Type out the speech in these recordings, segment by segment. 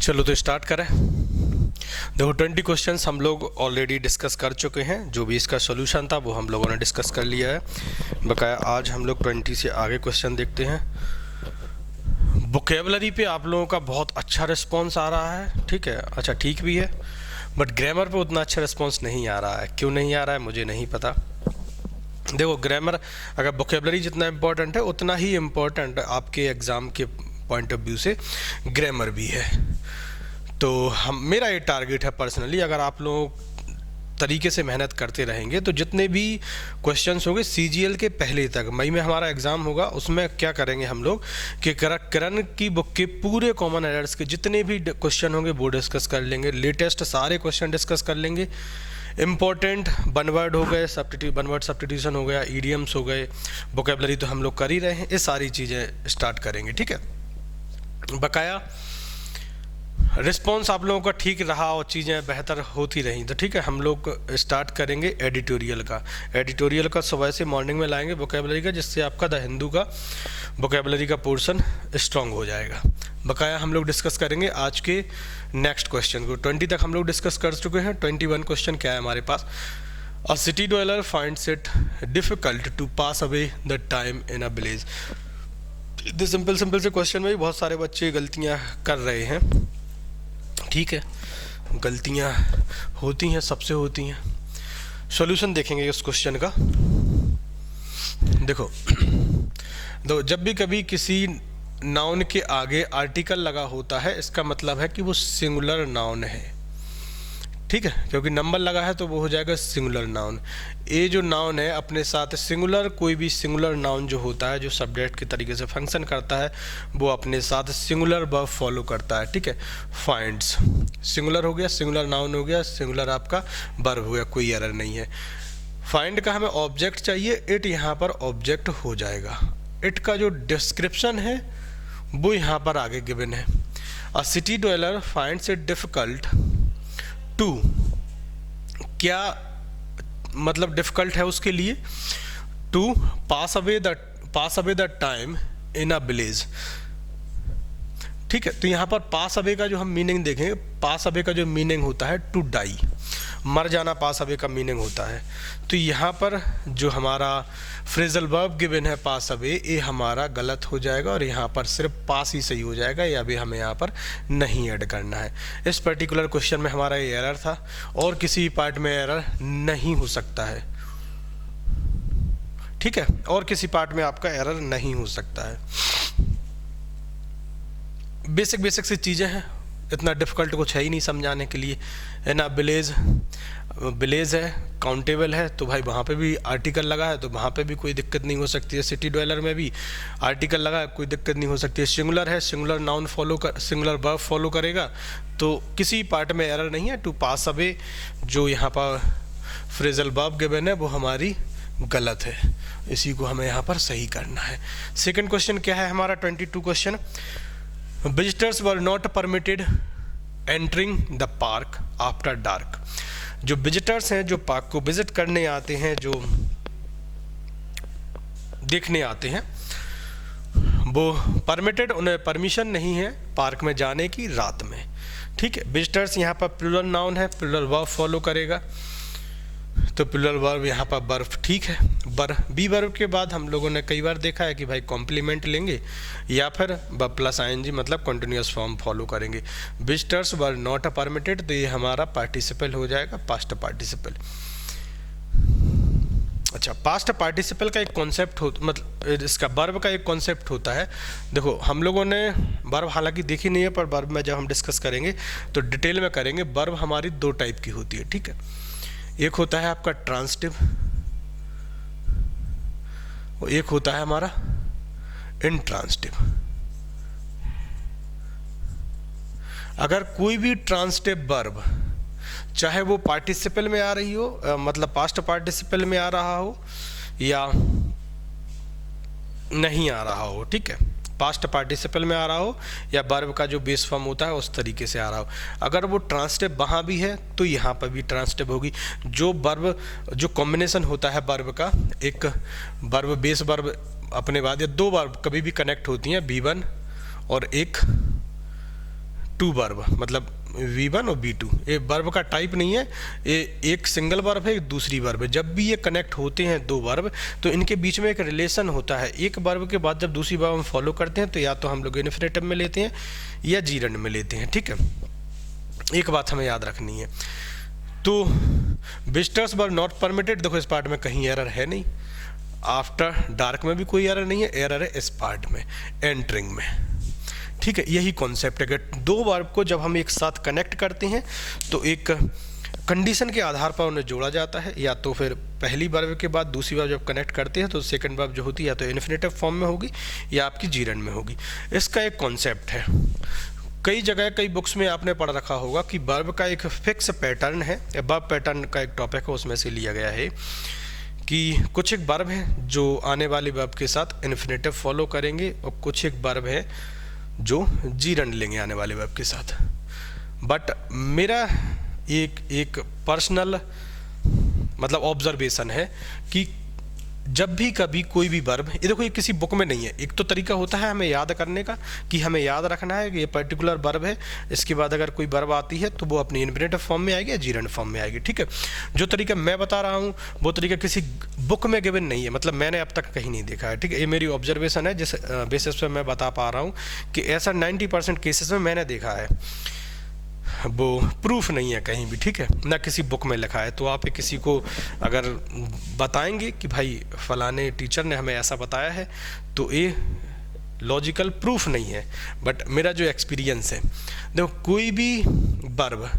चलो तो स्टार्ट करें। देखो 20 क्वेश्चंस हम लोग ऑलरेडी डिस्कस कर चुके हैं। जो भी इसका सॉल्यूशन था वो हम लोगों ने डिस्कस कर लिया है। बकाया आज हम लोग 20 से आगे क्वेश्चन देखते हैं। वोकेबलरी पे आप लोगों का बहुत अच्छा रिस्पांस आ रहा है, ठीक है, अच्छा ठीक भी है, बट ग्रामर पे उतना अच्छा रिस्पांस नहीं आ रहा है। क्यों नहीं आ रहा है मुझे नहीं पता। देखो ग्रामर अगर वोकेबलरी जितना इम्पोर्टेंट है उतना ही इम्पोर्टेंट आपके एग्ज़ाम के पॉइंट ऑफ व्यू से ग्रामर भी है। तो मेरा ये टारगेट है पर्सनली, अगर आप लोग तरीके से मेहनत करते रहेंगे तो जितने भी क्वेश्चंस होंगे सीजीएल के पहले तक, मई में हमारा एग्ज़ाम होगा, उसमें क्या करेंगे हम लोग कि करण की बुक के पूरे कॉमन एरर्स के जितने भी क्वेश्चन होंगे वो डिस्कस कर लेंगे। लेटेस्ट सारे क्वेश्चन डिस्कस कर लेंगे। इम्पॉर्टेंट वन वर्ड हो गए, वन वर्ड सब्स्टिट्यूशन हो गया, ईडियम्स हो गए, वोकेबलरी तो हम लोग कर ही रहे हैं, ये सारी चीज़ें स्टार्ट करेंगे, ठीक है। बकाया रिस्पॉन्स आप लोगों का ठीक रहा और चीज़ें बेहतर होती रहीं तो ठीक है, हम लोग स्टार्ट करेंगे एडिटोरियल का। एडिटोरियल का सुबह से मॉर्निंग में लाएंगे वोकेबलरी का, जिससे आपका द हिंदू का वोकेबलरी का पोर्शन स्ट्रांग हो जाएगा। बकाया हम लोग डिस्कस करेंगे आज के नेक्स्ट क्वेश्चन को। 20 तक हम लोग डिस्कस कर चुके हैं। 21 क्वेश्चन क्या है हमारे पास। A city dweller finds it difficult to pass away the time in a village. Simple से क्वेश्चन में भी बहुत सारे बच्चे गलतियाँ कर रहे हैं, ठीक है, गलतियाँ होती हैं, सबसे होती हैं। सॉल्यूशन देखेंगे इस क्वेश्चन का। देखो जब भी कभी किसी नाउन के आगे आर्टिकल लगा होता है इसका मतलब है कि वो सिंगुलर नाउन है, ठीक है, क्योंकि नंबर लगा है तो वो हो जाएगा सिंगुलर नाउन। ये जो नाउन है अपने साथ सिंगुलर, कोई भी सिंगुलर नाउन जो होता है जो सब्जेक्ट के तरीके से फंक्शन करता है वो अपने साथ सिंगुलर वर्ब फॉलो करता है, ठीक है। फाइंड्स सिंगुलर हो गया, सिंगुलर नाउन हो गया, सिंगुलर आपका वर्ब हो गया, कोई एरर नहीं है। फाइंड का हमें ऑब्जेक्ट चाहिए, इट यहाँ पर ऑब्जेक्ट हो जाएगा। इट का जो डिस्क्रिप्शन है वो यहाँ पर आगे गिवन है। A city dweller finds it difficult to, क्या मतलब डिफिकल्ट है उसके लिए, to pass away the time in a village, ठीक है। तो यहाँ पर पास अवे का जो हम मीनिंग देखेंगे, पास अवे का जो मीनिंग होता है टू डाई, मर जाना पास अवे का मीनिंग होता है। तो यहाँ पर जो हमारा फ्रेजल वर्ब गिवन है पास अवे, ये हमारा गलत हो जाएगा और यहाँ पर सिर्फ पास ही सही हो जाएगा, या भी हमें यहाँ पर नहीं ऐड करना है। इस पर्टिकुलर क्वेश्चन में हमारा ये एरर था और किसी पार्ट में एरर नहीं हो सकता है, ठीक है, और किसी पार्ट में आपका एरर नहीं हो सकता है। बेसिक सी चीज़ें हैं, इतना डिफ़िकल्ट कुछ है ही नहीं समझाने के लिए, है ना। विलेज है, काउंटेबल है, तो भाई वहाँ पे भी आर्टिकल लगा है तो वहाँ पे भी कोई दिक्कत नहीं हो सकती है। सिटी ड्वेलर में भी आर्टिकल लगा है, कोई दिक्कत नहीं हो सकती है। सिंगुलर है, singular noun singular verb follow करेगा तो किसी पार्ट में एरर नहीं है। टू पास अवे जो यहाँ पर फ्रेजल वर्ब गिवन है वो हमारी गलत है, इसी को हमें यहाँ पर सही करना है। सेकेंड क्वेश्चन क्या है हमारा 22 question. Visitors were not permitted entering the park after dark. जो विजिटर्स हैं, जो पार्क को विजिट करने आते हैं, जो देखने आते हैं, वो परमिटेड, उन्हें परमिशन नहीं है पार्क में जाने की रात में, ठीक है। विजिटर्स यहाँ पर प्लूरल नाउन है, प्लूरल वर्ब फॉलो करेगा, तो प्लूरल वर्ब यहाँ पर वर्ब, ठीक है। बी वर्ब के बाद हम लोगों ने कई बार देखा है कि भाई कॉम्प्लीमेंट लेंगे या फिर प्लस आईएनजी मतलब कंटिन्यूअस फॉर्म फॉलो करेंगे। विजिटर्स वर नॉट परमिटेड, तो ये हमारा पार्टिसिपल हो जाएगा, पास्ट पार्टिसिपल। अच्छा, पास्ट पार्टिसिपल का एक कॉन्सेप्ट मतलब इसका वर्ब का एक कॉन्सेप्ट होता है। देखो हम लोगों ने वर्ब हालांकि देखी नहीं है, पर वर्ब में जब हम डिस्कस करेंगे तो डिटेल में करेंगे। वर्ब हमारी दो टाइप की होती है, ठीक है। एक होता है आपका ट्रांसिटिव, एक होता है हमारा इंट्रांसिटिव। अगर कोई भी ट्रांसिटिव वर्ब, चाहे वो पार्टिसिपल में आ रही हो, मतलब पास्ट पार्टिसिपल में आ रहा हो या नहीं आ रहा हो, ठीक है, पास्ट पार्टिसिपल में आ रहा हो या वर्ब का जो बेस फॉर्म होता है उस तरीके से आ रहा हो, अगर वो ट्रांसिटिव वहाँ भी है तो यहाँ पर भी ट्रांसिटिव होगी। जो वर्ब जो कॉम्बिनेशन होता है वर्ब का, एक वर्ब बेस वर्ब अपने बाद या दो वर्ब कभी भी कनेक्ट होती हैं, V1 और एक टू वर्ब, मतलब V1 और V2, ये वर्ब का टाइप नहीं है, ये एक सिंगल वर्ब है, एक दूसरी वर्ब है। जब भी ये कनेक्ट होते हैं दो वर्ब, तो इनके बीच में एक रिलेशन होता है। एक वर्ब के बाद जब दूसरी वर्ब हम फॉलो करते हैं तो या तो हम लोग इन्फिनेटिव में लेते हैं या जीरंड में लेते हैं, ठीक है। एक बात हमें याद रखनी है। तो विजिटर्स वर नॉट परमिटेड, देखो इस पार्ट में कहीं एरर है नहीं, आफ्टर डार्क में भी कोई एरर नहीं है, एरर है इस पार्ट में, एंटरिंग में, ठीक है। यही कॉन्सेप्ट है कि दो वर्ब को जब हम एक साथ कनेक्ट करते हैं तो एक कंडीशन के आधार पर उन्हें जोड़ा जाता है, या तो फिर पहली वर्ब के बाद दूसरी वर्ब जब कनेक्ट करते हैं तो सेकंड वर्ब जो होती है या तो इन्फिनेटिव फॉर्म में होगी या आपकी जीरंड में होगी। इसका एक कॉन्सेप्ट है, कई जगह कई बुक्स में आपने पढ़ रखा होगा कि वर्ब का एक फिक्स पैटर्न है, वर्ब पैटर्न का एक टॉपिक है, उसमें से लिया गया है कि कुछ एक वर्ब है जो आने वाली वर्ब के साथ इन्फिनेटिव फॉलो करेंगे और कुछ एक वर्ब है जो जीरंड लेंगे आने वाले वर्ब के साथ। बट मेरा एक पर्सनल मतलब ऑब्जर्वेशन है कि जब भी कभी कोई भी वर्ब, ये देखो ये किसी बुक में नहीं है, एक तो तरीका होता है हमें याद करने का कि हमें याद रखना है कि ये पर्टिकुलर वर्ब है, इसके बाद अगर कोई वर्ब आती है तो वो अपनी इन्फिनेटिव फॉर्म में आएगी या जीरंड फॉर्म में आएगी, ठीक है। जो तरीका मैं बता रहा हूँ वो तरीका किसी बुक में गिवन नहीं है, मतलब मैंने अब तक कहीं नहीं देखा है, ठीक है। ये मेरी ऑब्जर्वेशन है जिस बेसिस पे मैं बता पा रहा हूँ कि ऐसा 90% केसेस में मैंने देखा है, वो प्रूफ नहीं है कहीं भी, ठीक है, ना किसी बुक में लिखा है। तो आप किसी को अगर बताएंगे कि भाई फलाने टीचर ने हमें ऐसा बताया है, तो ये लॉजिकल प्रूफ नहीं है। बट मेरा जो एक्सपीरियंस है, देखो कोई भी वर्ब,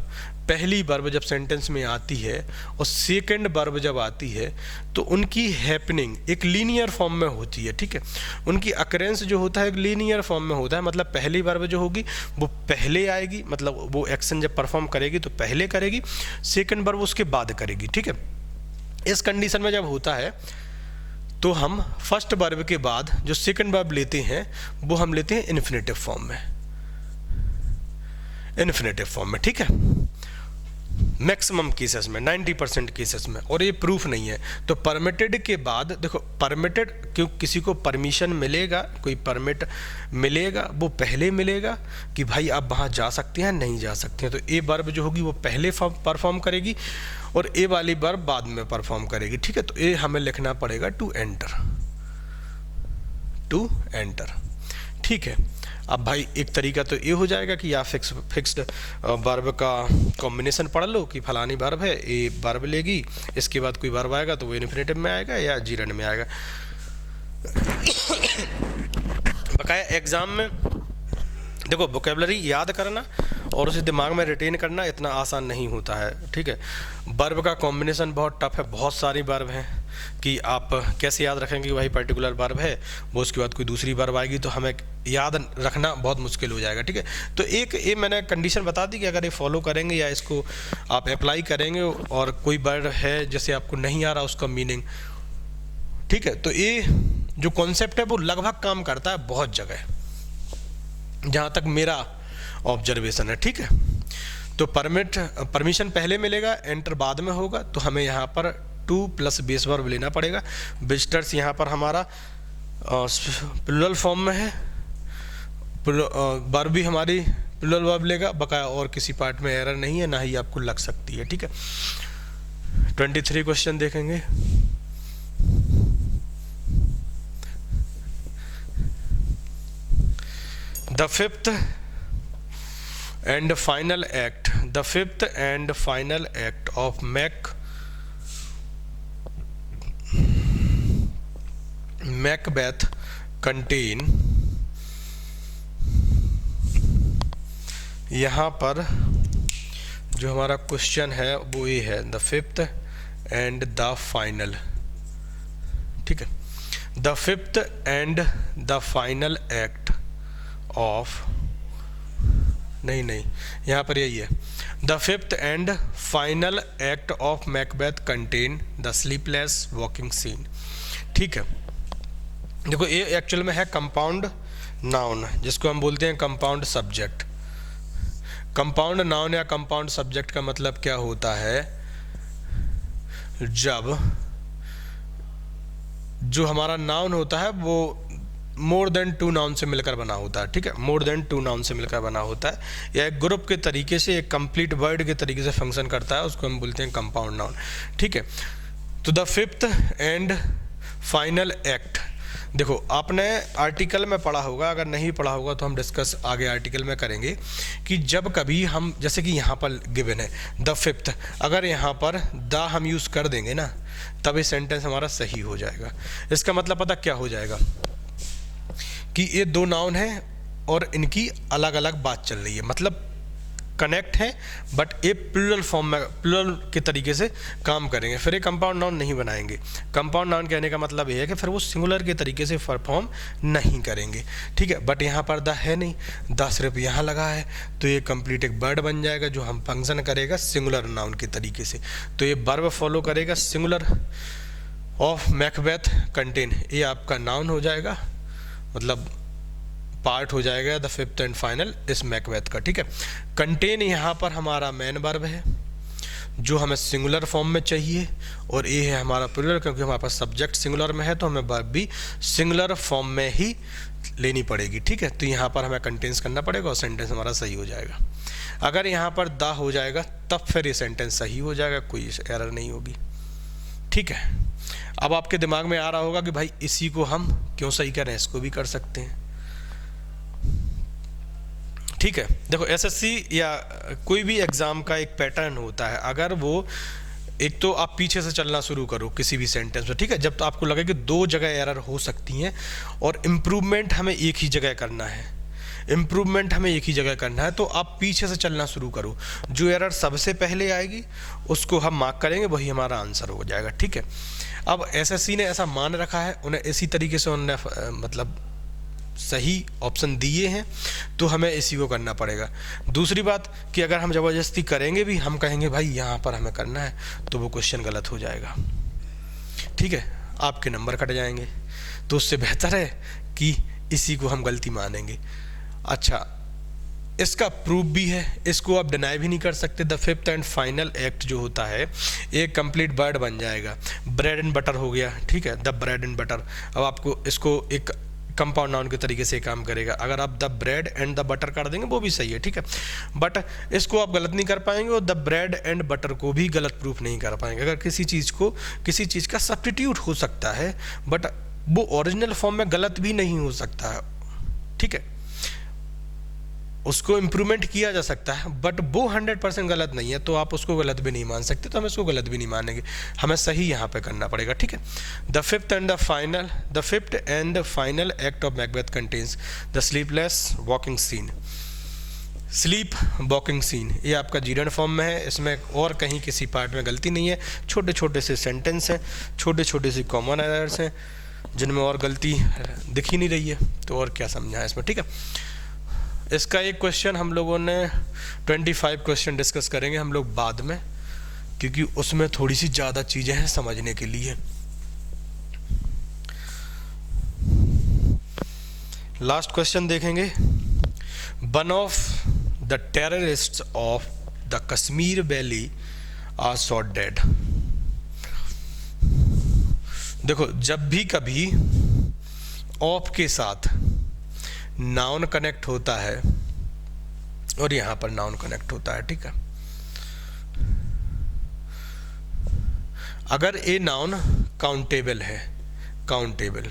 पहली वर्ब जब सेंटेंस में आती है और सेकंड वर्ब जब आती है तो उनकी हैपनिंग एक लीनियर फॉर्म में होती है, ठीक है। उनकी अकरेंस जो होता है एक लीनियर फॉर्म में होता है, मतलब पहली वर्ब जो होगी वो पहले आएगी, मतलब वो एक्शन जब परफॉर्म करेगी तो पहले करेगी, सेकंड वर्ब उसके बाद करेगी, ठीक है। इस कंडीशन में जब होता है तो हम फर्स्ट वर्ब के बाद जो सेकंड वर्ब लेते हैं वो हम लेते हैं इन्फिनेटिव फॉर्म में, इन्फिनेटिव फॉर्म में, ठीक है, मैक्सिमम केसेस में, 90% केसेस में। और ये प्रूफ नहीं है। तो परमिटेड के बाद देखो, परमिटेड क्यों, किसी को परमिशन मिलेगा, कोई परमिट मिलेगा वो पहले मिलेगा कि भाई आप वहाँ जा सकते हैं नहीं जा सकते हैं, तो ए वर्ब जो होगी वो पहले परफॉर्म करेगी और ए वाली वर्ब बाद में परफॉर्म करेगी, ठीक है। तो ये हमें लिखना पड़ेगा टू एंटर, टू एंटर, ठीक है। अब भाई एक तरीका तो ये हो जाएगा कि आप फिक्स्ड वर्ब का कॉम्बिनेशन पढ़ लो कि फलानी वर्ब है, ये वर्ब लेगी, इसके बाद कोई वर्ब आएगा तो वो इन्फिनेटिव में आएगा या जीरंड में आएगा। बकाया एग्जाम में देखो वोकेबलरी याद करना और उसे दिमाग में रिटेन करना इतना आसान नहीं होता है, ठीक है। वर्ब का कॉम्बिनेशन बहुत टफ है, बहुत सारी वर्ब हैं कि आप कैसे याद रखेंगे कि भाई पर्टिकुलर वर्ब है, वो उसके बाद कोई दूसरी वर्ब आएगी तो हमें याद रखना बहुत मुश्किल हो जाएगा, ठीक है। तो एक ये मैंने कंडीशन बता दी कि अगर ये फॉलो करेंगे या इसको आप अप्लाई करेंगे और कोई वर्ड है जैसे आपको नहीं आ रहा उसका मीनिंग, ठीक है, तो ये जो कॉन्सेप्ट है वो लगभग काम करता है बहुत जगह, जहाँ तक मेरा ऑब्जर्वेशन है, ठीक है। तो परमिशन पहले मिलेगा, एंटर बाद में होगा, तो हमें यहाँ पर टू प्लस बेस वर्ब लेना पड़ेगा। विजिटर्स यहाँ पर हमारा प्लूरल फॉर्म में है, वर्ब भी हमारी प्लूरल वर्ब लेगा, बकाया और किसी पार्ट में एरर नहीं है, ना ही आपको लग सकती है, ठीक है। 23 क्वेश्चन देखेंगे। The fifth and final act of Macbeth contain, यहाँ पर जो हमारा क्वेश्चन है वो ये है, the fifth and the final, ठीक है। The fifth and the final act of, नहीं यहाँ पर यही है, the fifth and final act of Macbeth contain the sleepless walking scene, ठीक है। देखो ये एक्चुअल में है कंपाउंड नाउन, जिसको हम बोलते हैं कंपाउंड सब्जेक्ट। कंपाउंड नाउन या कंपाउंड सब्जेक्ट का मतलब क्या होता है, जब जो हमारा नाउन होता है वो मोर देन 2 नाउन से मिलकर बना होता है, ठीक है, मोर देन 2 नाउन से मिलकर बना होता है, या एक ग्रुप के तरीके से, एक कंप्लीट वर्ड के तरीके से फंक्शन करता है, उसको हम बोलते हैं कंपाउंड नाउन, ठीक है। तो the fifth and final act, देखो आपने आर्टिकल में पढ़ा होगा, अगर नहीं पढ़ा होगा तो हम डिस्कस आगे आर्टिकल में करेंगे कि जब कभी हम, जैसे कि यहाँ पर गिवन है द फिफ्थ, अगर यहाँ पर द हम यूज़ कर देंगे ना, तब ये सेंटेंस हमारा सही हो जाएगा। इसका मतलब पता क्या हो जाएगा कि ये दो नाउन हैं और इनकी अलग अलग बात चल रही है, मतलब कनेक्ट है, बट ये प्लूरल फॉर्म में, प्लूरल के तरीके से काम करेंगे, फिर ये कंपाउंड नाउन नहीं बनाएंगे। कंपाउंड नाउन कहने का मतलब ये है कि फिर वो सिंगुलर के तरीके से परफॉर्म नहीं करेंगे, ठीक है। बट यहाँ पर द है नहीं, द सिर्फ यहाँ लगा है, तो ये कंप्लीट एक वर्ड बन जाएगा जो हम फंक्शन करेगा सिंगुलर नाउन के तरीके से। तो ये वर्ब फॉलो करेगा सिंगुलर ऑफ मैकबेथ कंटेन, ये आपका नाउन हो जाएगा, मतलब पार्ट हो जाएगा द फिफ्थ एंड फाइनल इस मैकबेथ का, ठीक है। कंटेन यहाँ पर हमारा मेन वर्ब है जो हमें सिंगुलर फॉर्म में चाहिए, और ये है हमारा प्लूरल, क्योंकि हमारे पास सब्जेक्ट सिंगुलर में है तो हमें वर्ब भी सिंगुलर फॉर्म में ही लेनी पड़ेगी, ठीक है। तो यहाँ पर हमें कंटेन्स करना पड़ेगा और सेंटेंस हमारा सही हो जाएगा। अगर यहाँ पर द हो जाएगा तब फिर ये सेंटेंस सही हो जाएगा, कोई एरर नहीं होगी, ठीक है। अब आपके दिमाग में आ रहा होगा कि भाई इसी को हम क्यों सही करें, इसको भी कर सकते हैं, ठीक है। देखो एसएससी या कोई भी एग्ज़ाम का एक पैटर्न होता है, अगर वो एक तो आप पीछे से चलना शुरू करो किसी भी सेंटेंस में, ठीक है, जब तो आपको लगे कि दो जगह एरर हो सकती हैं और इम्प्रूवमेंट हमें एक ही जगह करना है, इम्प्रूवमेंट हमें एक ही जगह करना है, तो आप पीछे से चलना शुरू करो, जो एरर सबसे पहले आएगी उसको हम मार्क करेंगे, वही हमारा आंसर हो जाएगा, ठीक है। अब एसएससी ने ऐसा मान रखा है, उन्हें इसी तरीके से उन्होंने मतलब सही ऑप्शन दिए हैं, तो हमें इसी को करना पड़ेगा। दूसरी बात कि अगर हम ज़बरदस्ती करेंगे भी, हम कहेंगे भाई यहाँ पर हमें करना है, तो वो क्वेश्चन गलत हो जाएगा, ठीक है, आपके नंबर कट जाएंगे। तो उससे बेहतर है कि इसी को हम गलती मानेंगे। अच्छा, इसका प्रूफ भी है, इसको आप डिनाई भी नहीं कर सकते। The fifth and final act जो होता है एक कंप्लीट वर्ड बन जाएगा, ब्रेड एंड बटर हो गया, ठीक है, द ब्रेड एंड बटर। अब आपको इसको एक कंपाउंड नाउन के तरीके से काम करेगा, अगर आप the bread and the butter कर देंगे वो भी सही है, ठीक है, बट इसको आप गलत नहीं कर पाएंगे और द ब्रेड एंड बटर को भी गलत प्रूफ नहीं कर पाएंगे। अगर किसी चीज़ का सब्स्टिट्यूट हो सकता है, बट वो ओरिजिनल फॉर्म में गलत भी नहीं हो सकता है, ठीक है, उसको इम्प्रूवमेंट किया जा सकता है, बट वो 100% गलत नहीं है, तो आप उसको गलत भी नहीं मान सकते, तो हम इसको गलत भी नहीं मानेंगे, हमें सही यहाँ पे करना पड़ेगा, ठीक है। The fifth and the final act of Macbeth contains the sleepless walking scene. Sleep walking scene ये आपका जीरन फॉर्म में है, इसमें और कहीं किसी पार्ट में गलती नहीं है, छोटे छोटे से सेंटेंस हैं, छोटे छोटे से कॉमन एरर्स हैं जिनमें और गलती दिख ही नहीं रही है, तो और क्या समझा है इसमें, ठीक है। इसका एक क्वेश्चन हम लोगों ने 25 क्वेश्चन डिस्कस करेंगे हम लोग बाद में, क्योंकि उसमें थोड़ी सी ज़्यादा चीज़ें हैं समझने के लिए। लास्ट क्वेश्चन देखेंगे। One of the terrorists of the Kashmir valley are shot dead. देखो जब भी कभी ऑफ के साथ नाउन कनेक्ट होता है और यहाँ पर नाउन कनेक्ट होता है, ठीक है, अगर ये नाउन काउंटेबल है, काउंटेबल,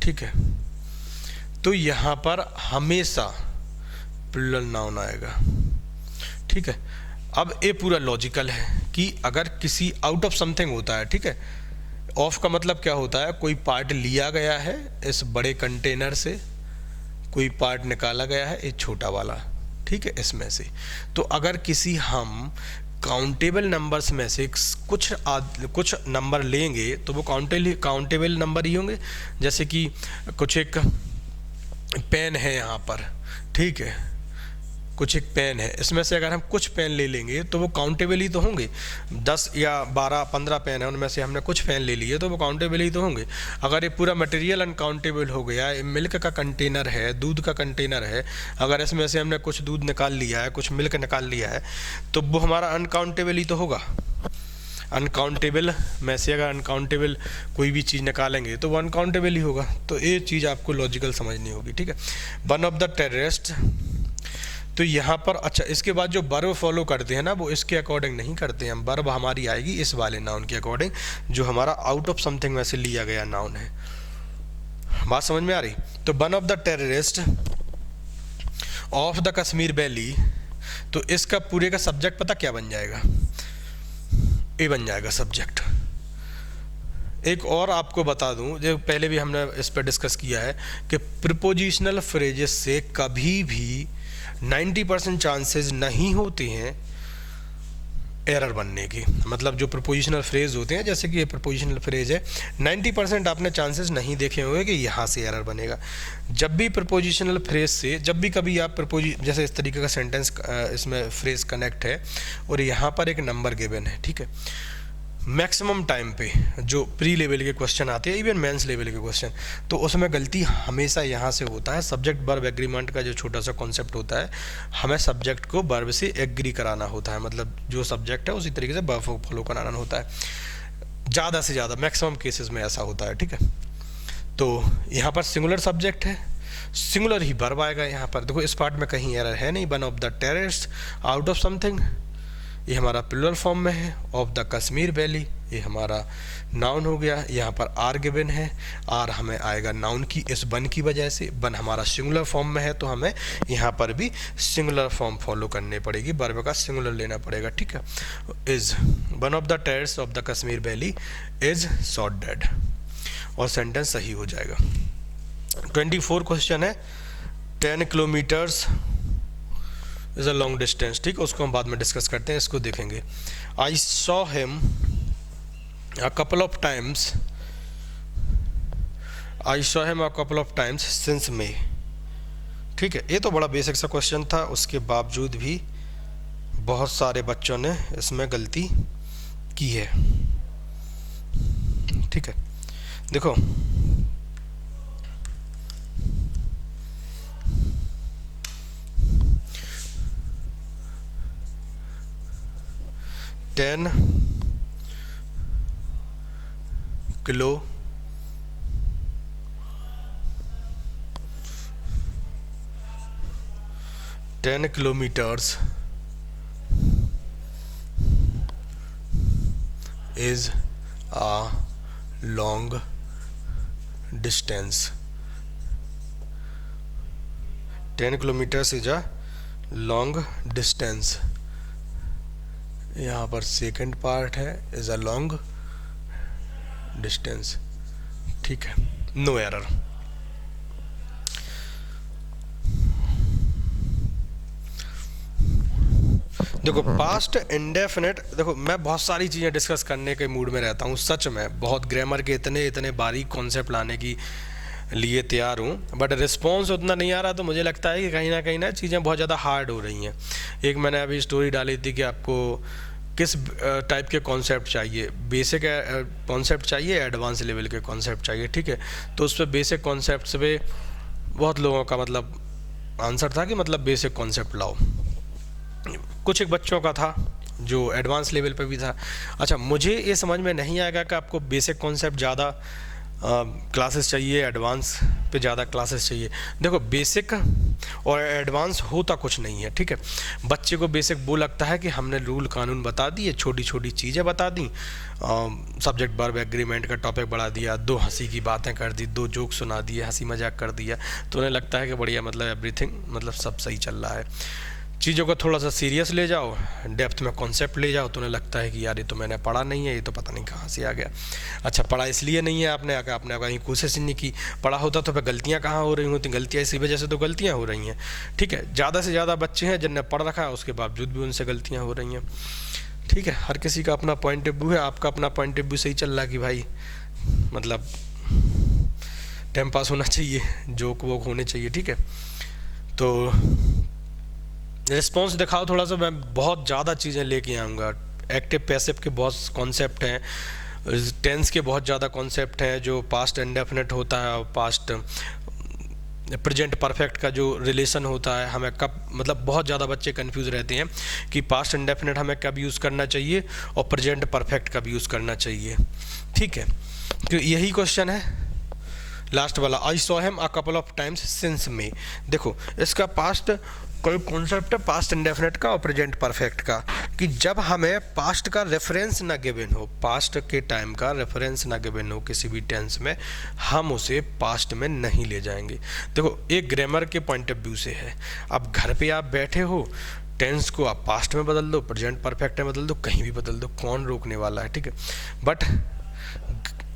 ठीक है, तो यहाँ पर हमेशा प्लूरल नाउन आएगा, ठीक है। अब ये पूरा लॉजिकल है कि अगर किसी आउट ऑफ समथिंग होता है, ठीक है, ऑफ का मतलब क्या होता है, कोई पार्ट लिया गया है इस बड़े कंटेनर से, कोई पार्ट निकाला गया है एक छोटा वाला, ठीक है, इसमें से, तो अगर किसी हम काउंटेबल नंबर्स में से कुछ नंबर लेंगे तो वो काउंटेबल नंबर ही होंगे। जैसे कि कुछ एक पेन है यहाँ पर, ठीक है, कुछ एक पेन है, इसमें से अगर हम कुछ पेन ले लेंगे तो वो काउंटेबल ही तो होंगे। 10 या 12 15 पेन है, उनमें से हमने कुछ पेन ले लिए तो वो काउंटेबल ही तो होंगे। अगर ये पूरा मटेरियल अनकाउंटेबल हो गया, मिल्क का कंटेनर है, दूध का कंटेनर है, अगर इसमें से हमने कुछ दूध निकाल लिया है, कुछ मिल्क निकाल लिया है, तो वो हमारा अनकाउंटेबल ही तो होगा। अनकाउंटेबल में से अगर अनकाउंटेबल कोई भी चीज़ निकालेंगे तो वो अनकाउंटेबल ही होगा। तो ये चीज़ आपको लॉजिकल समझनी होगी, ठीक है। वन ऑफ द टेररिस्ट, तो यहाँ पर अच्छा इसके बाद जो वर्ब फॉलो करते हैं ना वो इसके अकॉर्डिंग नहीं करते हैं हम, वर्ब हमारी आएगी इस वाले नाउन के अकॉर्डिंग जो हमारा आउट ऑफ समथिंग में से लिया गया नाउन है। बात समझ में आ रही? तो one of the terrorist of the Kashmir valley, तो इसका पूरे का सब्जेक्ट पता क्या बन जाएगा? ए बन जाएगा सब्जेक्ट। एक और आपको बता दूं, जो पहले भी हमने इस पर डिस्कस किया है कि प्रीपोजिशनल फ्रेजेस से कभी भी 90% चांसेस नहीं होते हैं एरर बनने की। मतलब जो प्रीपोजिशनल फ्रेज होते हैं, जैसे कि ये प्रीपोजिशनल फ्रेज है, 90% आपने चांसेस नहीं देखे होंगे कि यहाँ से एरर बनेगा। जब भी प्रीपोजिशनल फ्रेज से, जब भी कभी आप जैसे इस तरीके का सेंटेंस इसमें फ्रेज कनेक्ट है और यहाँ पर एक नंबर गिवन है, ठीक है, मैक्सिमम टाइम पे जो प्री लेवल के क्वेश्चन आते हैं, इवन मेंस लेवल के क्वेश्चन, तो उसमें गलती हमेशा यहाँ से होता है। सब्जेक्ट वर्ब एग्रीमेंट का जो छोटा सा कॉन्सेप्ट होता है, हमें सब्जेक्ट को वर्ब से एग्री कराना होता है, मतलब जो सब्जेक्ट है उसी तरीके से वर्ब फॉलो कराना होता है। ज़्यादा से ज़्यादा मैक्सिमम केसेस में ऐसा होता है, ठीक है। तो यहाँ पर सिंगुलर सब्जेक्ट है, सिंगुलर ही वर्ब आएगा यहाँ पर। देखो इस पार्ट में कहीं एरर है नहीं। One of the terrorist out of something, ये हमारा प्लूरल फॉर्म में है। ऑफ द कश्मीर वैली, ये हमारा नाउन हो गया। यहाँ पर आर गिवन है, आर हमें आएगा नाउन की इस वन की वजह से। वन हमारा सिंगुलर फॉर्म में है तो हमें यहाँ पर भी सिंगुलर फॉर्म फॉलो करनी पड़ेगी, वर्ब का सिंगुलर लेना पड़ेगा, ठीक है। Is one of the terrorist of the Kashmir valley is shot dead, और सेंटेंस सही हो जाएगा। 24 क्वेश्चन है। 10 kilometres is a long distance, ठीक है, उसको हम बाद में डिस्कस करते हैं, इसको देखेंगे। I saw him a couple of times, I saw him a couple of times since May, ठीक है। ये तो बड़ा बेसिक सा क्वेश्चन था, उसके बावजूद भी बहुत सारे बच्चों ने इसमें गलती की है, ठीक है। देखो 10 kilometers is a long distance. 10 kilometers is a long distance. यहाँ पर सेकंड पार्ट है, इज अ लॉन्ग डिस्टेंस, ठीक है, नो एरर। देखो पास्ट इंडेफिनिट, देखो मैं बहुत सारी चीज़ें डिस्कस करने के मूड में रहता हूँ, सच में बहुत ग्रामर के इतने बारीक कॉन्सेप्ट लाने की लिए तैयार हूँ, बट रिस्पॉन्स उतना नहीं आ रहा। तो मुझे लगता है कि कहीं ना चीज़ें बहुत ज़्यादा हार्ड हो रही हैं। एक मैंने अभी स्टोरी डाली थी कि आपको किस टाइप के कॉन्सेप्ट चाहिए, बेसिक कॉन्सेप्ट चाहिए, एडवांस लेवल के कॉन्सेप्ट चाहिए, ठीक है। तो उस पर बेसिक कॉन्सेप्ट पे बहुत लोगों का मतलब आंसर था कि मतलब बेसिक कॉन्सेप्ट लाओ। कुछ एक बच्चों का था जो एडवांस लेवल पे भी था। अच्छा, मुझे ये समझ में नहीं आएगा कि आपको बेसिक कॉन्सेप्ट ज़्यादा क्लासेस चाहिए, एडवांस पे ज़्यादा क्लासेस चाहिए। देखो बेसिक और एडवांस होता कुछ नहीं है, ठीक है। बच्चे को बेसिक वो लगता है कि हमने रूल कानून बता दिए, छोटी छोटी चीज़ें बता दी, सब्जेक्ट वर्ब एग्रीमेंट का टॉपिक बढ़ा दिया, 2 हंसी की बातें कर दी, 2 जोक सुना दिए, हंसी मजाक कर दिया, तो उन्हें लगता है कि बढ़िया, मतलब एवरीथिंग, मतलब सब सही चल रहा है। चीज़ों को थोड़ा सा सीरियस ले जाओ, डेप्थ में कॉन्सेप्ट ले जाओ, तो उन्हें लगता है कि यार ये तो मैंने पढ़ा नहीं है, ये तो पता नहीं कहाँ से आ गया। अच्छा, पढ़ा इसलिए नहीं है आपने कहीं कोशिश नहीं की, पढ़ा होता तो फिर गलतियाँ कहाँ हो रही होती, गलतियाँ इसी वजह से तो गलतियाँ हो रही हैं, ठीक है। ज़्यादा से ज़्यादा बच्चे हैं जिनने पढ़ रखा है, उसके बावजूद भी उनसे गलतियाँ हो रही हैं, ठीक है। हर किसी का अपना पॉइंट ऑफ व्यू है, आपका अपना पॉइंट ऑफ व्यू सही चल रहा है कि भाई मतलब टाइम पास होना चाहिए, जोक वोक होने चाहिए, ठीक है। तो रिस्पॉन्स दिखाओ थोड़ा सा, मैं बहुत ज़्यादा चीज़ें लेके आऊँगा। एक्टिव पैसिव के बहुत कॉन्सेप्ट हैं, टेंस के बहुत ज़्यादा कॉन्सेप्ट हैं, जो पास्ट इंडेफिनिट होता है और पास्ट प्रेजेंट परफेक्ट का जो रिलेशन होता है, हमें कब, मतलब बहुत ज़्यादा बच्चे कंफ्यूज रहते हैं कि पास्ट इंडेफिनिट हमें कब यूज़ करना चाहिए और प्रेजेंट परफेक्ट कब यूज़ करना चाहिए। ठीक है, तो यही क्वेश्चन है लास्ट वाला, I saw him a couple of times since May. देखो इसका पास्ट कोई कॉन्सेप्ट है पास्ट इंडेफिनिट का और प्रेजेंट परफेक्ट का, कि जब हमें पास्ट का रेफरेंस ना गिवन हो, पास्ट के टाइम का रेफरेंस ना गिवन हो किसी भी टेंस में, हम उसे पास्ट में नहीं ले जाएंगे। देखो एक ग्रामर के पॉइंट ऑफ व्यू से है, अब घर पे आप बैठे हो, टेंस को आप पास्ट में बदल दो, प्रेजेंट परफेक्ट में बदल दो, कहीं भी बदल दो, कौन रोकने वाला है। ठीक है, बट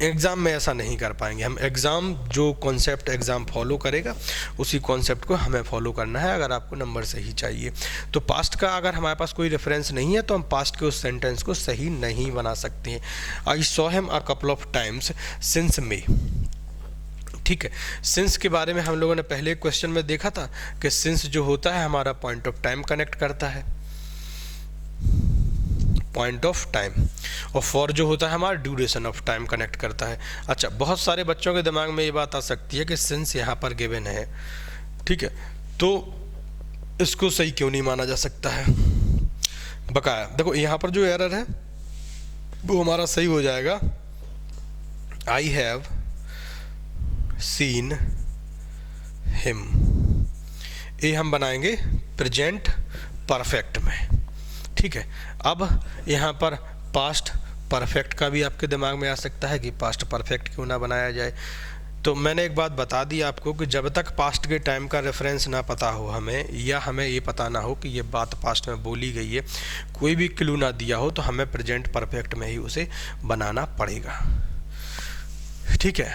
एग्ज़ाम में ऐसा नहीं कर पाएंगे हम। एग्ज़ाम जो कॉन्सेप्ट एग्ज़ाम फॉलो करेगा उसी कॉन्सेप्ट को हमें फॉलो करना है अगर आपको नंबर सही चाहिए। तो पास्ट का अगर हमारे पास कोई रेफरेंस नहीं है तो हम पास्ट के उस सेंटेंस को सही नहीं बना सकते हैं। I saw him a couple of times since May. ठीक है, सिंस के बारे में हम लोगों ने पहले क्वेश्चन में देखा था कि सिंस जो होता है हमारा पॉइंट ऑफ टाइम कनेक्ट करता है, पॉइंट ऑफ टाइम, और फॉर जो होता है हमारा ड्यूरेशन ऑफ टाइम कनेक्ट करता है। अच्छा, बहुत सारे बच्चों के दिमाग में ये बात आ सकती है कि सिंस यहाँ पर गिवन है, ठीक है, तो इसको सही क्यों नहीं माना जा सकता है बकाया। देखो यहाँ पर जो एरर है वो हमारा सही हो जाएगा, आई हैव सीन हिम, ये हम बनाएंगे प्रेजेंट परफेक्ट में। ठीक है, अब यहाँ पर पास्ट परफेक्ट का भी आपके दिमाग में आ सकता है कि पास्ट परफेक्ट क्यों ना बनाया जाए। तो मैंने एक बात बता दी आपको कि जब तक पास्ट के टाइम का रेफरेंस ना पता हो हमें, या हमें ये पता ना हो कि ये बात पास्ट में बोली गई है, कोई भी क्लू ना दिया हो, तो हमें प्रेजेंट परफेक्ट में ही उसे बनाना पड़ेगा। ठीक है,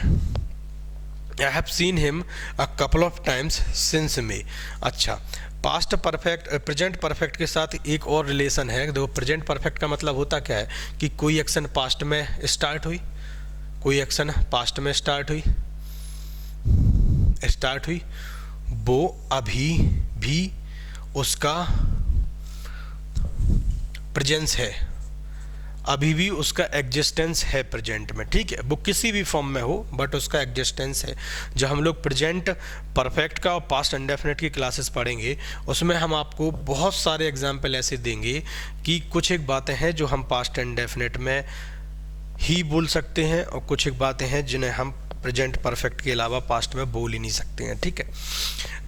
I have seen him a couple of times since May. अच्छा, पास्ट परफेक्ट प्रेजेंट परफेक्ट के साथ एक और रिलेशन है। देखो प्रेजेंट परफेक्ट का मतलब होता क्या है कि कोई एक्शन पास्ट में स्टार्ट हुई, कोई एक्शन पास्ट में स्टार्ट हुई, वो अभी भी उसका प्रेजेंस है, अभी भी उसका एग्जिस्टेंस है प्रेजेंट में। ठीक है, वो किसी भी फॉर्म में हो बट उसका एग्जिस्टेंस है। जब हम लोग प्रेजेंट परफेक्ट का और पास्ट इंडेफिनिट की क्लासेस पढ़ेंगे उसमें हम आपको बहुत सारे एग्जाम्पल ऐसे देंगे कि कुछ एक बातें हैं जो हम पास्ट इंडेफिनिट में ही बोल सकते हैं और कुछ एक बातें हैं जिन्हें हम प्रेजेंट परफेक्ट के अलावा पास्ट में बोल ही नहीं सकते हैं। ठीक है,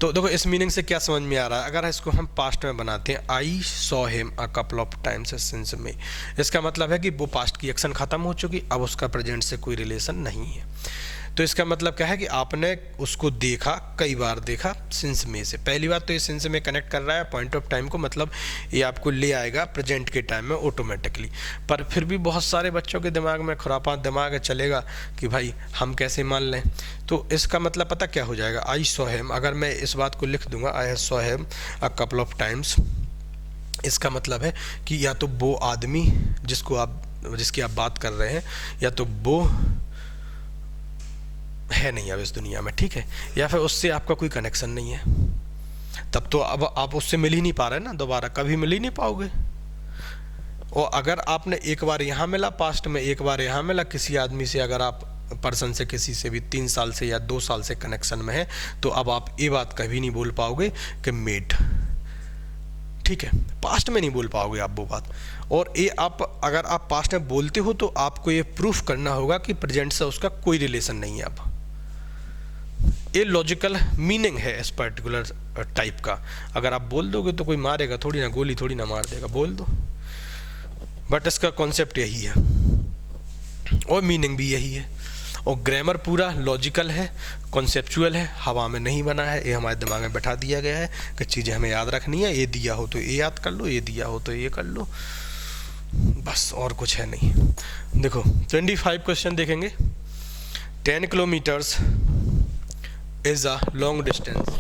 तो देखो इस मीनिंग से क्या समझ में आ रहा है, अगर इसको हम पास्ट में बनाते हैं, I saw him a couple of times since May, इसका मतलब है कि वो पास्ट की एक्शन खत्म हो चुकी, अब उसका प्रेजेंट से कोई रिलेशन नहीं है। तो इसका मतलब क्या है कि आपने उसको देखा, कई बार देखा सिंस में से। पहली बात तो ये सिंस में कनेक्ट कर रहा है पॉइंट ऑफ टाइम को, मतलब ये आपको ले आएगा प्रेजेंट के टाइम में ऑटोमेटिकली। पर फिर भी बहुत सारे बच्चों के दिमाग में खुरापात दिमाग चलेगा कि भाई हम कैसे मान लें। तो इसका मतलब पता क्या हो जाएगा, आई सॉ हिम, अगर मैं इस बात को लिख दूंगा आई saw him a couple of times, इसका मतलब है कि या तो वो आदमी जिसकी आप बात कर रहे हैं, या तो वो है नहीं अब इस दुनिया में, ठीक है, या फिर उससे आपका कोई कनेक्शन नहीं है, तब तो अब आप उससे मिल ही नहीं पा रहे ना, दोबारा कभी मिल ही नहीं पाओगे। और अगर आपने एक बार यहाँ मिला पास्ट में, एक बार यहाँ मिला किसी आदमी से, अगर आप पर्सन से किसी से भी 3 साल से या 2 साल से कनेक्शन में है, तो अब आप ये बात कभी नहीं बोल पाओगे कि मेट, ठीक है, पास्ट में नहीं बोल पाओगे आप वो बात। और ये आप अगर आप पास्ट में बोलते हो तो आपको ये प्रूफ करना होगा कि प्रेजेंट से उसका कोई रिलेशन नहीं है। अब ये लॉजिकल मीनिंग है इस पर्टिकुलर टाइप का। अगर आप बोल दोगे तो कोई मारेगा थोड़ी ना, गोली थोड़ी ना मार देगा, बोल दो, बट इसका कॉन्सेप्ट यही है और मीनिंग भी यही है। और ग्रामर पूरा लॉजिकल है, कॉन्सेप्चुअल है, हवा में नहीं बना है, ये हमारे दिमाग में बैठा दिया गया है कि चीज़ें हमें याद रखनी है, ये दिया हो तो ये याद कर लो, ये दिया हो तो ये कर लो, बस और कुछ है नहीं। देखो 25 क्वेश्चन देखेंगे। 10 kilometres is a long distance.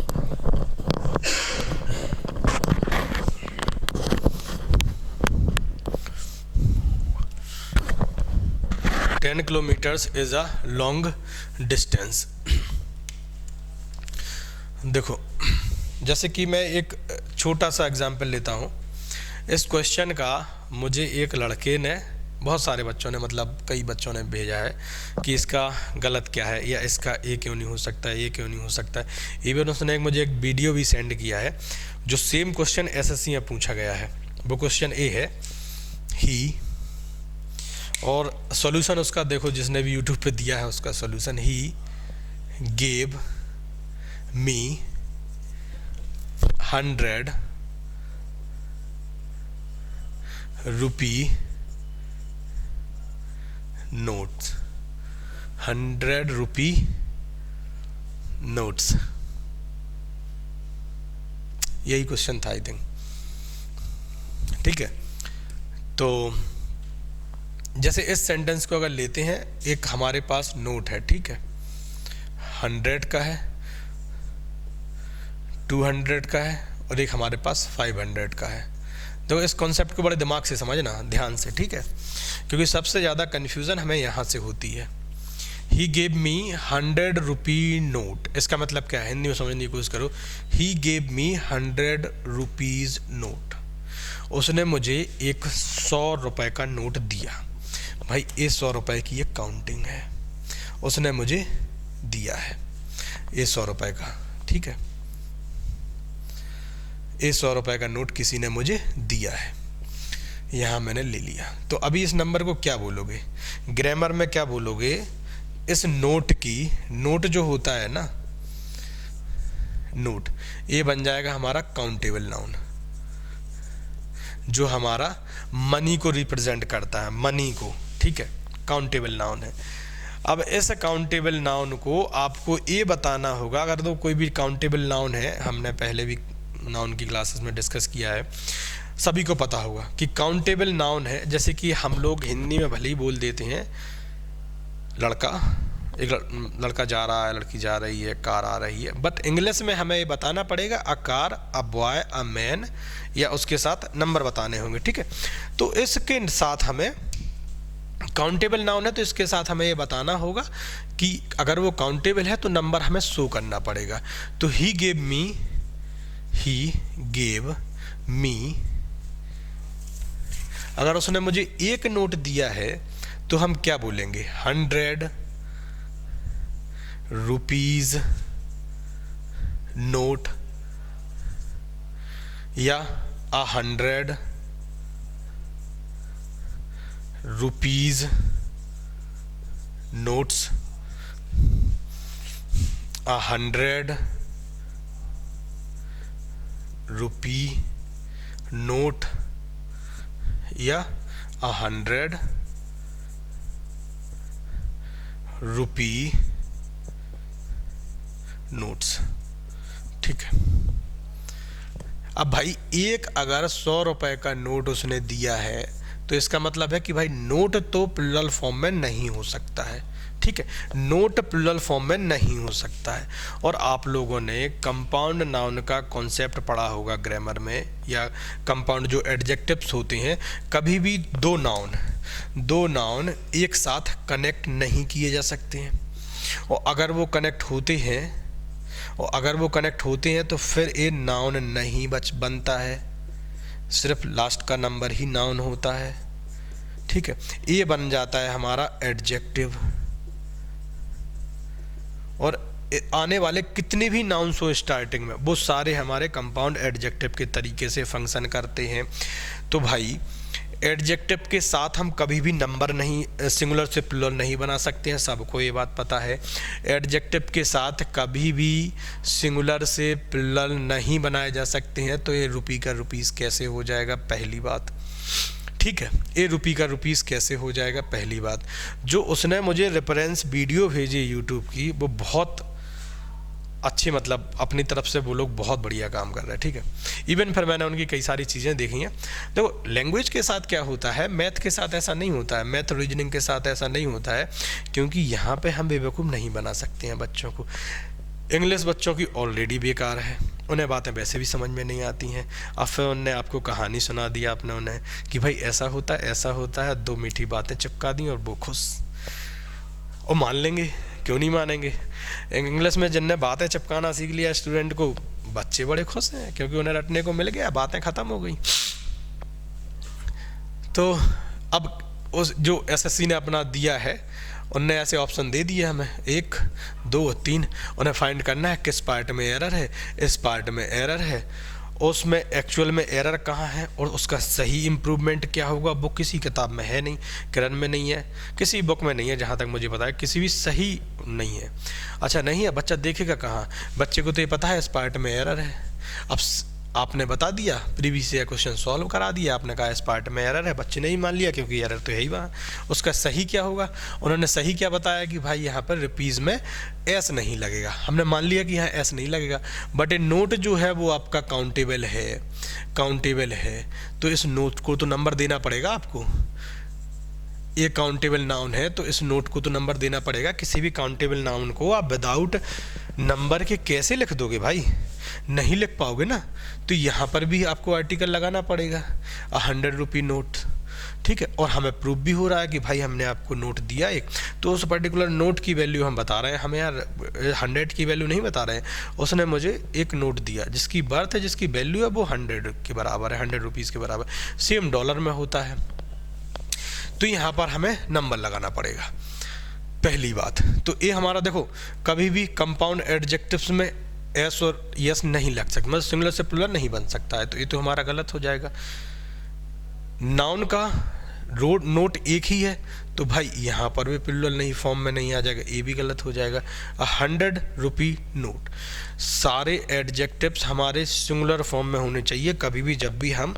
Ten kilometers is a long distance. देखो जैसे कि मैं एक छोटा सा एग्जांपल लेता हूँ। इस क्वेश्चन का मुझे एक लड़के ने बहुत सारे बच्चों ने, मतलब कई बच्चों ने भेजा है कि इसका गलत क्या है, या इसका ए क्यों नहीं हो सकता है, ये क्यों नहीं हो सकता है। इवन उसने मुझे एक वीडियो भी सेंड किया है जो सेम क्वेश्चन एसएससी में पूछा गया है। वो क्वेश्चन ए है ही, और सॉल्यूशन उसका देखो, जिसने भी यूट्यूब पे दिया है उसका सॉल्यूशन, ही गेव मी 100 रुपी नोट्स, 100 रुपी नोट्स, यही क्वेश्चन था आई थिंक। ठीक है, तो जैसे इस सेंटेंस को अगर लेते हैं, एक हमारे पास नोट है, ठीक है, 100 का है, 200 का है, और एक हमारे पास 500 का है। तो इस कॉन्सेप्ट को बड़े दिमाग से समझना, ध्यान से, ठीक है, क्योंकि सबसे ज़्यादा कन्फ्यूज़न हमें यहाँ से होती है। ही गेव मी 100 रुपी नोट, इसका मतलब क्या है, हिंदी में समझने की कोशिश करो। ही गेव मी 100 रुपीज़ नोट, उसने मुझे एक 100 रुपये का नोट दिया। भाई ये 100 रुपये की एक काउंटिंग है, उसने मुझे दिया है ये 100 रुपये का, ठीक है, ये 100 रुपये का नोट किसी ने मुझे दिया है, यहाँ मैंने ले लिया। तो अभी इस नंबर को क्या बोलोगे, ग्रामर में क्या बोलोगे, इस नोट की, नोट जो होता है ना, नोट, ये बन जाएगा हमारा काउंटेबल नाउन, जो हमारा मनी को रिप्रेजेंट करता है, मनी को, ठीक है, काउंटेबल नाउन है। अब इस काउंटेबल नाउन को आपको ये बताना होगा, अगर तो कोई भी काउंटेबल नाउन है, हमने पहले भी नाउन की क्लासेस में डिस्कस किया है, सभी को पता होगा कि काउंटेबल नाउन है। जैसे कि हम लोग हिंदी में भले ही बोल देते हैं लड़का, एक लड़का जा रहा है, लड़की जा रही है, कार आ रही है, बट इंग्लिश में हमें ये बताना पड़ेगा a car, a boy, a man, या उसके साथ नंबर बताने होंगे, ठीक है। तो इसके साथ हमें, काउंटेबल नाउन है तो इसके साथ हमें ये बताना होगा कि अगर वो काउंटेबल है तो नंबर हमें शो करना पड़ेगा। तो ही गेव मी, अगर उसने मुझे एक नोट दिया है तो हम क्या बोलेंगे, 100 रुपीज नोट, या 100 रुपीज नोट्स, 100 रुपी नोट, या 100 रुपी नोट्स, ठीक है। अब भाई एक अगर 100 रुपए का नोट उसने दिया है तो इसका मतलब है कि भाई नोट तो प्लुरल फॉर्म में नहीं हो सकता है, ठीक है, नोट प्लुरल फॉर्म में नहीं हो सकता है। और आप लोगों ने कंपाउंड नाउन का कॉन्सेप्ट पढ़ा होगा ग्रामर में, या कंपाउंड जो एडजेक्टिव्स होते हैं, कभी भी दो नाउन एक साथ कनेक्ट नहीं किए जा सकते हैं, और अगर वो कनेक्ट होते हैं तो फिर ये नाउन नहीं बनता है, सिर्फ लास्ट का नंबर ही नाउन होता है, ठीक है, ये बन जाता है हमारा एडजेक्टिव। और आने वाले कितने भी नाउन्स हो स्टार्टिंग में, वो सारे हमारे कंपाउंड एडजेक्टिव के तरीके से फंक्शन करते हैं। तो भाई एडजेक्टिव के साथ हम कभी भी नंबर नहीं, सिंगुलर से प्लुरल नहीं बना सकते हैं, सबको ये बात पता है। एडजेक्टिव के साथ कभी भी सिंगुलर से प्लुरल नहीं बनाए जा सकते हैं। तो ये रुपी का रुपीज़ कैसे हो जाएगा, पहली बात, ठीक है, ये रुपी का रुपीज़ कैसे हो जाएगा, पहली बात। जो उसने मुझे रेफरेंस वीडियो भेजी यूट्यूब की, वो बहुत अच्छी, मतलब अपनी तरफ से वो लोग बहुत बढ़िया काम कर रहे हैं, ठीक है। इवन फिर मैंने उनकी कई सारी चीज़ें देखी हैं। देखो लैंग्वेज के साथ क्या होता है, मैथ के साथ ऐसा नहीं होता है, मैथ रीजनिंग के साथ ऐसा नहीं होता है, क्योंकि यहाँ पे हम बेवकूफ़ नहीं बना सकते हैं बच्चों को। इंग्लिश बच्चों की ऑलरेडी बेकार है, उन्हें बातें वैसे भी समझ में नहीं आती हैं। अब फिर उन्होंने आपको कहानी सुना दिया अपने उन्हें कि भाई ऐसा होता है, दो मीठी बातें चिपका दी और वो खुश, और मान लेंगे, क्यों नहीं मानेंगे। इंग्लिश में जिनने बातें चिपकाना सीख लिया स्टूडेंट को, बच्चे बड़े खुश हैं क्योंकि उन्हें रटने को मिल गया, बातें ख़त्म हो गई। तो अब उस जो एसएससी ने अपना दिया है, उनने ऐसे ऑप्शन दे दिए हमें 1 2 3, उन्हें फाइंड करना है किस पार्ट में एरर है, इस पार्ट में एरर है, उसमें एक्चुअल में एरर कहाँ है और उसका सही इम्प्रूवमेंट क्या होगा। वो किसी किताब में है नहीं, किरण में नहीं है, किसी बुक में नहीं है, जहाँ तक मुझे पता है किसी भी सही नहीं है। अच्छा नहीं है, बच्चा देखेगा कहाँ, बच्चे को तो ये पता है इस पार्ट में एरर है। अब आपने बता दिया, प्रीवियस ईयर क्वेश्चन सॉल्व करा दिया, आपने कहा इस पार्ट में एरर है, बच्चे ने ही मान लिया क्योंकि एरर तो है ही वहाँ। उसका सही क्या होगा, उन्होंने सही क्या बताया कि भाई यहाँ पर रुपीज़ में एस नहीं लगेगा। हमने मान लिया कि यहाँ एस नहीं लगेगा, बट ये नोट जो है वो आपका काउंटेबल है, काउंटेबल है, तो इस नोट को तो नंबर देना पड़ेगा आपको। ये काउंटेबल नाउन है तो इस नोट को तो नंबर देना पड़ेगा। किसी भी काउंटेबल नाउन को आप विदाउट नंबर के कैसे लिख दोगे भाई, नहीं लिख पाओगे ना। तो यहाँ पर भी आपको आर्टिकल लगाना पड़ेगा 100 रुपी नोट, ठीक है। और हमें प्रूफ भी हो रहा है कि भाई हमने आपको नोट दिया एक, तो उस पर्टिकुलर नोट की वैल्यू हम बता रहे हैं, हमें यार 100 की वैल्यू नहीं बता रहे हैं। उसने मुझे एक नोट दिया जिसकी बर्थ है, जिसकी वैल्यू है वो 100 के बराबर है, 100 रुपीज़ के बराबर, सेम डॉलर में होता है। तो यहाँ पर हमें नंबर लगाना पड़ेगा, पहली बात। तो ये हमारा देखो, कभी भी कंपाउंड एडजेक्टिव्स में एस और यस नहीं लग सकता, मतलब सिंगुलर से प्लूरल नहीं बन सकता है, तो ये तो हमारा गलत हो जाएगा। नाउन का नोट एक ही है तो भाई यहाँ पर भी प्लूरल नहीं, फॉर्म में नहीं आ जाएगा, ये भी गलत हो जाएगा। 100 रुपी नोट, सारे एडजेक्टिव्स हमारे सिंगुलर फॉर्म में होने चाहिए। कभी भी जब भी हम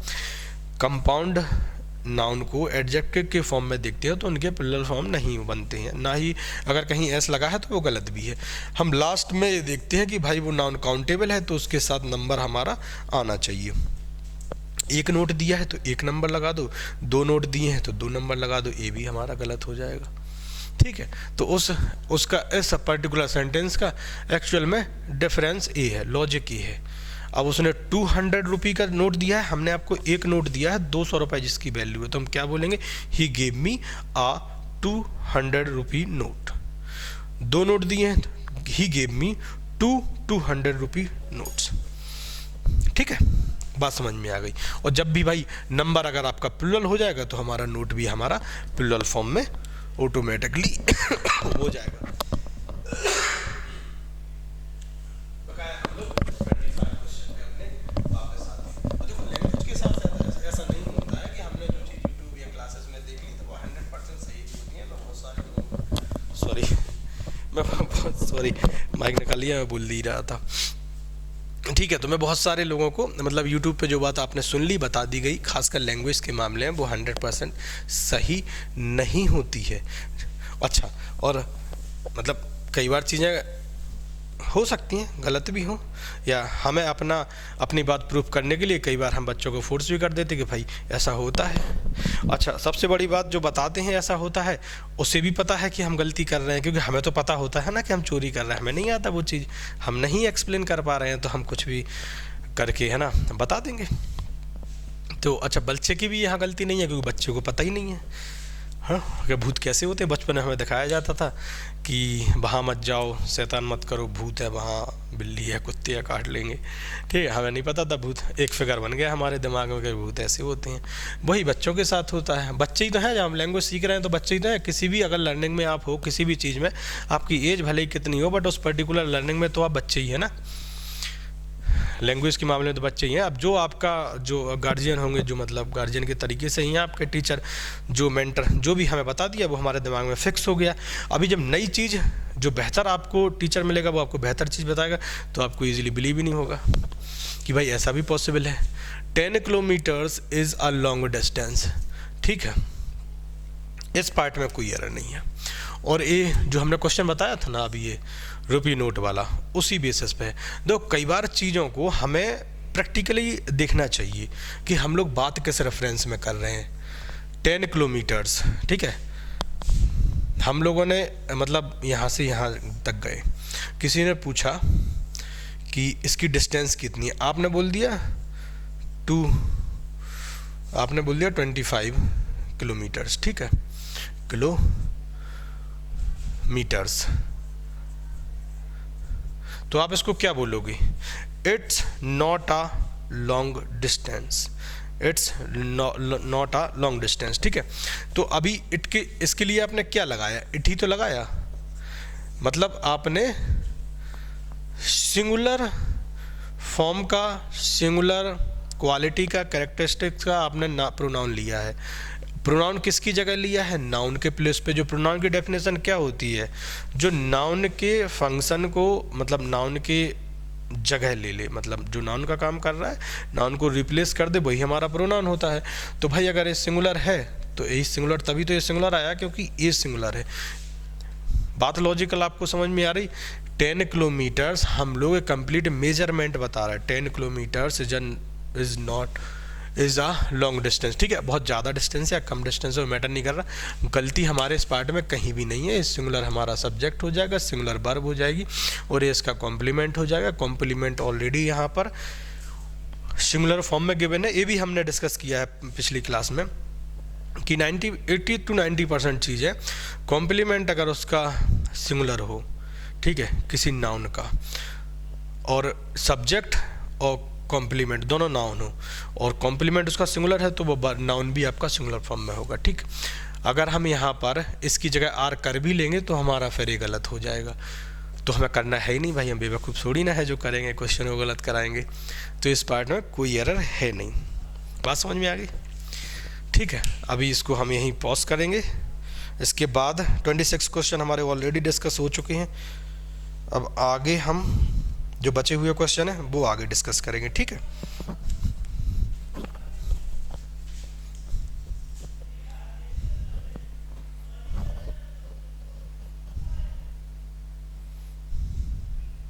कंपाउंड नाउन को एडजेक्टिव के फॉर्म में देखते हैं तो उनके प्लूरल फॉर्म नहीं बनते हैं, ना ही अगर कहीं एस लगा है तो वो गलत भी है। हम लास्ट में ये देखते हैं कि भाई वो नाउन काउंटेबल है तो उसके साथ नंबर हमारा आना चाहिए। एक नोट दिया है तो एक नंबर लगा दो, 2 नोट दिए हैं तो 2 नंबर लगा दो, ये भी हमारा गलत हो जाएगा, ठीक है। तो उसका इस पर्टिकुलर सेंटेंस का एक्चुअल में डिफरेंस ये है, लॉजिक ये है। अब उसने 200 रुपी का नोट दिया है, हमने आपको एक नोट दिया है 200 रुपये जिसकी वैल्यू है, तो हम क्या बोलेंगे, he gave me a 200 rupee note. 2 note दिए हैं, ही गेव मी 200 रुपी नोट्स, ठीक है। बात समझ में आ गई। और जब भी भाई नंबर अगर आपका प्लूरल हो जाएगा तो हमारा नोट भी हमारा प्लूरल फॉर्म में ऑटोमेटिकली हो जाएगा। सॉरी माइक निकाल लिया, मैं बोल ही रहा था, ठीक है। तो मैं बहुत सारे लोगों को मतलब यूट्यूब पे जो बात आपने सुन ली बता दी गई, खासकर लैंग्वेज के मामले में वो 100% सही नहीं होती है। अच्छा, और मतलब कई बार चीज़ें हो सकती हैं गलत भी हो, या हमें अपनी बात प्रूफ करने के लिए कई बार हम बच्चों को फोर्स भी कर देते कि भाई ऐसा होता है। अच्छा, सबसे बड़ी बात जो बताते हैं ऐसा होता है, उसे भी पता है कि हम गलती कर रहे हैं, क्योंकि हमें तो पता होता है ना कि हम चोरी कर रहे हैं, हमें नहीं आता वो चीज़, हम नहीं एक्सप्लेन कर पा रहे हैं, तो हम कुछ भी करके है ना बता देंगे। तो अच्छा, बच्चे की भी यहाँ गलती नहीं है क्योंकि बच्चे को पता ही नहीं है, हाँ, कि भूत कैसे होते हैं। बचपन में हमें दिखाया जाता था कि वहाँ मत जाओ, शैतान मत करो, भूत है वहाँ, बिल्ली है, कुत्ते है, काट लेंगे, ठीक है। हमें नहीं पता था भूत, एक फिगर बन गया हमारे दिमाग में कि भूत ऐसे होते हैं। वही बच्चों के साथ होता है, बच्चे ही तो हैं, जब हम लैंग्वेज सीख रहे हैं तो बच्चे ही तो हैं। किसी भी अगर लर्निंग में आप हो, किसी भी चीज़ में, आपकी एज भले ही कितनी हो, बट उस पर्टिकुलर लर्निंग में तो आप बच्चे ही है ना। लैंग्वेज के मामले में तो बच्चे ही हैं। अब जो आपका जो गार्जियन होंगे, जो मतलब गार्जियन के तरीके से ही आपके टीचर, जो मेंटर, जो भी हमें बता दिया वो हमारे दिमाग में फिक्स हो गया। अभी जब नई चीज़ जो बेहतर आपको टीचर मिलेगा, वो आपको बेहतर चीज़ बताएगा, तो आपको ईजिली बिलीव ही नहीं होगा कि भाई ऐसा भी पॉसिबल है। 10 kilometres is a long distance, ठीक है। इस पार्ट में कोई एरर नहीं है। और ये जो हमने क्वेश्चन बताया था ना अभी, ये रुपी नोट वाला, उसी बेसिस पे है। दो कई बार चीज़ों को हमें प्रैक्टिकली देखना चाहिए कि हम लोग बात किस रेफरेंस में कर रहे हैं। 10 किलोमीटर्स, ठीक है। हम लोगों ने मतलब यहाँ से यहाँ तक गए, किसी ने पूछा कि इसकी डिस्टेंस कितनी है, आपने बोल दिया 25 किलोमीटर्स, ठीक है, किलोमीटर्स। तो आप इसको क्या बोलोगे, it's not a long distance, it's not a long distance. ठीक है, तो अभी इसके लिए आपने क्या लगाया, इट ही तो लगाया, मतलब आपने सिंगुलर फॉर्म का, सिंगुलर क्वालिटी का, कैरेक्टरिस्टिक्स का आपने प्रोनाउन लिया है। प्रोनाउन किसकी जगह लिया है, नाउन के प्लेस पे। जो प्रोनाउन की डेफिनेशन क्या होती है, जो नाउन के फंक्शन को, मतलब नाउन के जगह ले ले, मतलब जो नाउन का काम कर रहा है, नाउन को रिप्लेस कर दे, वही हमारा प्रोनाउन होता है। तो भाई अगर ये सिंगुलर है तो ये सिंगुलर, तभी तो ये सिंगुलर आया क्योंकि ये सिंगुलर है। बात लॉजिकल आपको समझ में आ रही। 10 किलोमीटर्स हम लोग कंप्लीट मेजरमेंट बता रहा है। 10 kilometres is a long distance. ठीक है, बहुत ज़्यादा डिस्टेंस या कम डिस्टेंस में मैटर नहीं कर रहा। गलती हमारे इस पार्ट में कहीं भी नहीं है। सिंगुलर हमारा सब्जेक्ट हो जाएगा, सिंगुलर वर्ब हो जाएगी और ये इसका कॉम्प्लीमेंट हो जाएगा। कॉम्प्लीमेंट ऑलरेडी यहाँ पर सिंगुलर फॉर्म में गिवन है। ये भी हमने डिस्कस किया है पिछली क्लास में कि 80 to 90% चीज़ है कॉम्प्लीमेंट अगर उसका सिंगुलर हो, ठीक है, किसी नाउन का, और सब्जेक्ट और कॉम्प्लीमेंट दोनों नाउन हो और कॉम्प्लीमेंट उसका सिंगुलर है तो वो नाउन भी आपका सिंगुलर फॉर्म में होगा। ठीक, अगर हम यहाँ पर इसकी जगह आर कर भी लेंगे तो हमारा फिर ये गलत हो जाएगा। तो हमें करना है ही नहीं भाई, हम बेवकूफ़ थोड़ी ना है जो करेंगे क्वेश्चन को गलत कराएंगे। तो इस पार्ट में कोई एरर है नहीं। बात समझ में आ गई? ठीक है, अभी इसको हम यहीं पॉज करेंगे। इसके बाद 26 क्वेश्चन हमारे ऑलरेडी डिस्कस हो चुके हैं। अब आगे हम जो बचे हुए क्वेश्चन हैं वो आगे डिस्कस करेंगे। ठीक है।